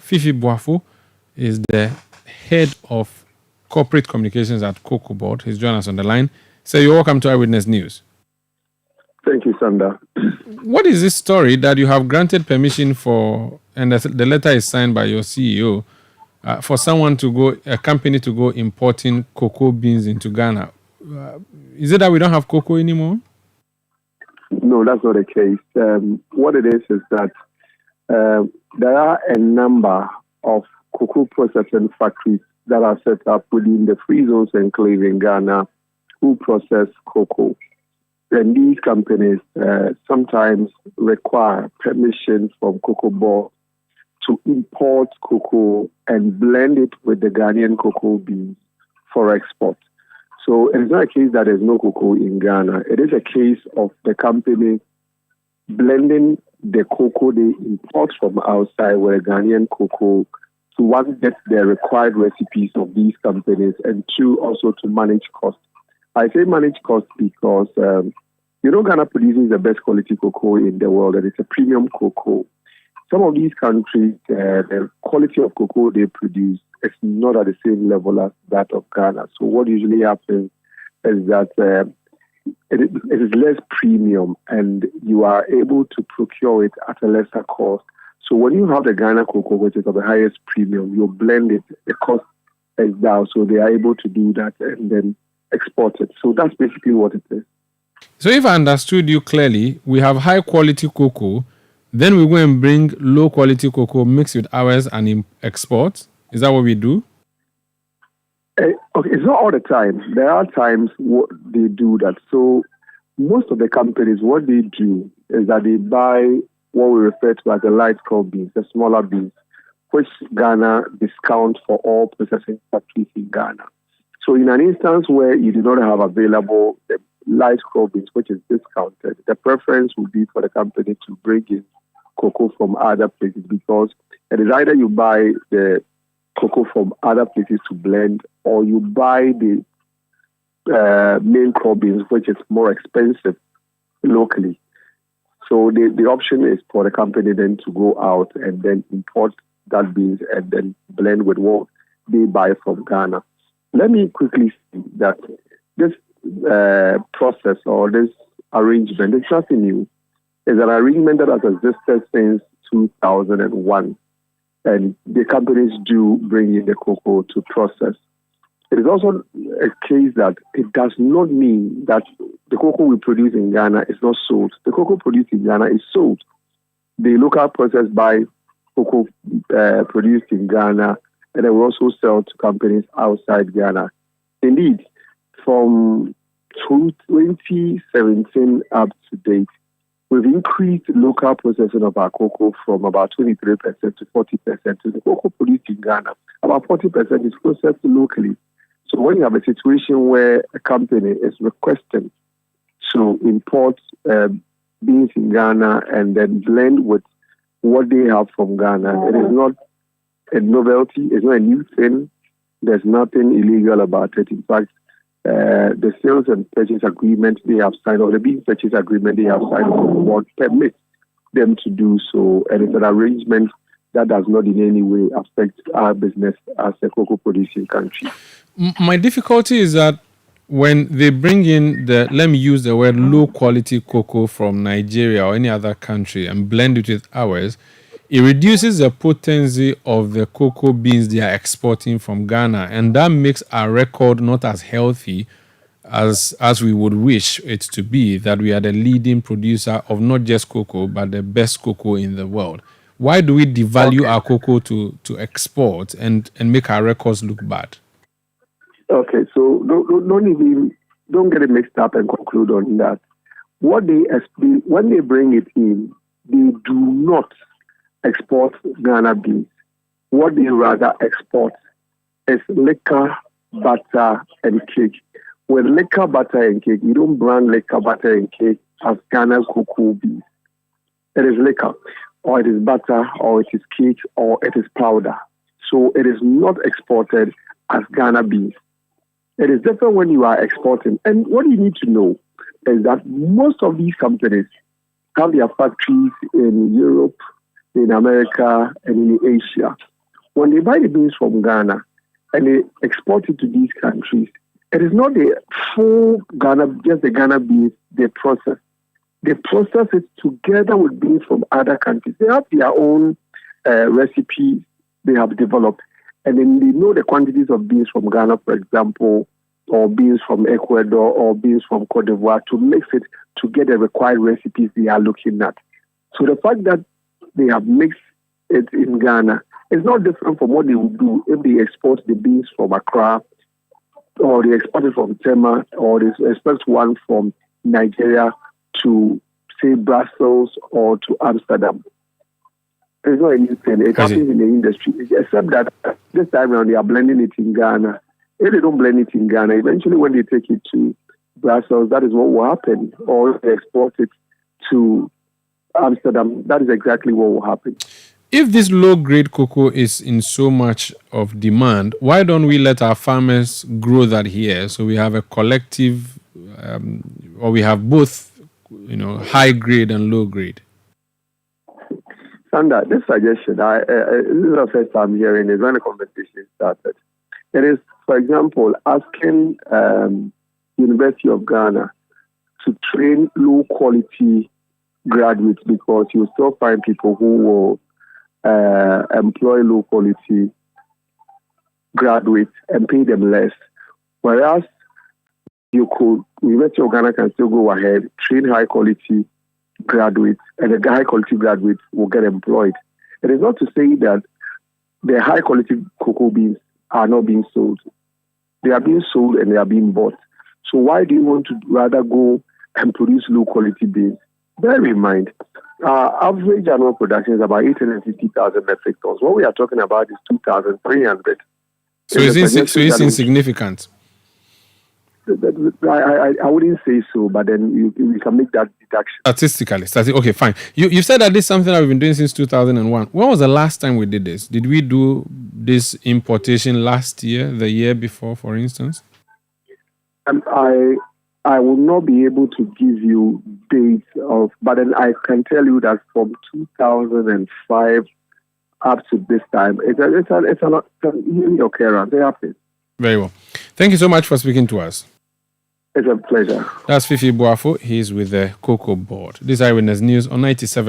Fifi Boafo is the head of corporate communications at COCOBOD. He's joined us on the line. So you're welcome to Eyewitness News. Thank you, Sanda. What is this story that you have granted permission for, and the letter is signed by your CEO, for a company to go importing cocoa beans into Ghana? Is it that we don't have cocoa anymore? No, that's not the case. What it is that there are a number of cocoa processing factories that are set up within the Free Zones enclave in Ghana who process cocoa. And these companies sometimes require permission from COCOBOD to import cocoa and blend it with the Ghanaian cocoa beans for export. So it is not a case that there's no cocoa in Ghana. It is a case of the company blending the cocoa they import from outside with a Ghanaian cocoa to, one, get the required recipes of these companies, and two, also to manage costs. I say manage costs because, Ghana produces the best quality cocoa in the world, and it's a premium cocoa. Some of these countries, the quality of cocoa they produce is not at the same level as that of Ghana. So what usually happens is that it is less premium, and you are able to procure it at a lesser cost. So when you have the Ghana cocoa, which is of the highest premium, you blend it, the cost is down, so they are able to do that and then export it. So that's basically what it is. So if I understood you clearly, we have high quality cocoa, then we go and bring low quality cocoa, mix with ours and export. Is that what we do? Okay, it's not all the time. There are times they do that. So most of the companies, what they do is that they buy what we refer to as the light crop beans, the smaller beans, which Ghana discounts for all processing factories in Ghana. So in an instance where you do not have available the light crop beans, which is discounted, the preference would be for the company to bring in cocoa from other places, because it is either you buy the cocoa from other places to blend, or you buy the main crop beans, which is more expensive locally. So the option is for the company then to go out and then import that beans and then blend with what they buy from Ghana. Let me quickly say that this process or this arrangement is nothing new. It's an arrangement that has existed since 2001, and the companies do bring in the cocoa to process. It is also a case that it does not mean that the cocoa we produce in Ghana is not sold. The cocoa produced in Ghana is sold. The local process by cocoa produced in Ghana, and they will also sell to companies outside Ghana. Indeed, from 2017 up to date, we've increased local processing of our cocoa from about 23% to 40%. So the cocoa produced in Ghana, about 40% is processed locally. So when you have a situation where a company is requesting to import beans in Ghana and then blend with what they have from Ghana, it is not a novelty, it's not a new thing. There's nothing illegal about it. In fact, the sales and purchase agreement they have signed, or the bean purchase agreement they have signed, what permits them to do so. And it's an arrangement that does not in any way affect our business as a cocoa producing country. My difficulty is that when they bring in let me use the word low quality cocoa from Nigeria or any other country and blend it with ours, it reduces the potency of the cocoa beans they are exporting from Ghana, and that makes our record not as healthy as we would wish it to be, that we are the leading producer of not just cocoa, but the best cocoa in the world. Why do we devalue our cocoa to export and make our records look bad? Okay, so don't get it mixed up and conclude on that. When they bring it in, they do not export Ghana beans. What they rather export is liquor, butter, and cake. With liquor, butter, and cake, you don't brand liquor, butter, and cake as Ghana cocoa beans. It is liquor, or it is butter, or it is cake, or it is powder. So it is not exported as Ghana beans. It is different when you are exporting. And what you need to know is that most of these companies have their factories in Europe, in America, and in Asia. When they buy the beans from Ghana and they export it to these countries, it is not the full Ghana, just the Ghana beans they process. They process it together with beans from other countries. They have their own recipes they have developed, and then they know the quantities of beans from Ghana, for example, or beans from Ecuador, or beans from Côte d'Ivoire to mix it to get the required recipes they are looking at. So the fact that they have mixed it in Ghana is not different from what they would do if they export the beans from Accra, or they export it from Tema, or they export one from Nigeria to, say, Brussels or to Amsterdam. There's not anything. It happens in the industry, except that this time around they are blending it in Ghana. If they don't blend it in Ghana, eventually when they take it to Brussels, that is what will happen. Or if they export it to Amsterdam, that is exactly what will happen. If this low-grade cocoa is in so much of demand, why don't we let our farmers grow that here? So we have a collective, or we have both, high grade and low grade. Sandra, this suggestion, this is the first time hearing it when the conversation started. It is, for example, asking University of Ghana to train low-quality graduates, because you still find people who will employ low-quality graduates and pay them less. Whereas University of Ghana can still go ahead, train high-quality graduates, and the high-quality graduates will get employed. It is not to say that the high-quality cocoa beans are not being sold. They are being sold and they are being bought. So why do you want to rather go and produce low-quality beans? Bear in mind, average annual production is about 850,000 metric tons. What we are talking about is 2,300. So it's insignificant. I wouldn't say so, but then we can make that deduction. Statistically. Okay, fine. You said that this is something that we've been doing since 2001. When was the last time we did this? Did we do this importation last year, the year before, for instance? I will not be able to give you dates but then I can tell you that from 2005 up to this time, it's a yearly occurrence. They happen. Very well. Thank you so much for speaking to us. It's a pleasure. That's Fifi Boafo. He's with the COCOBOD. This is Eyewitness News on 97.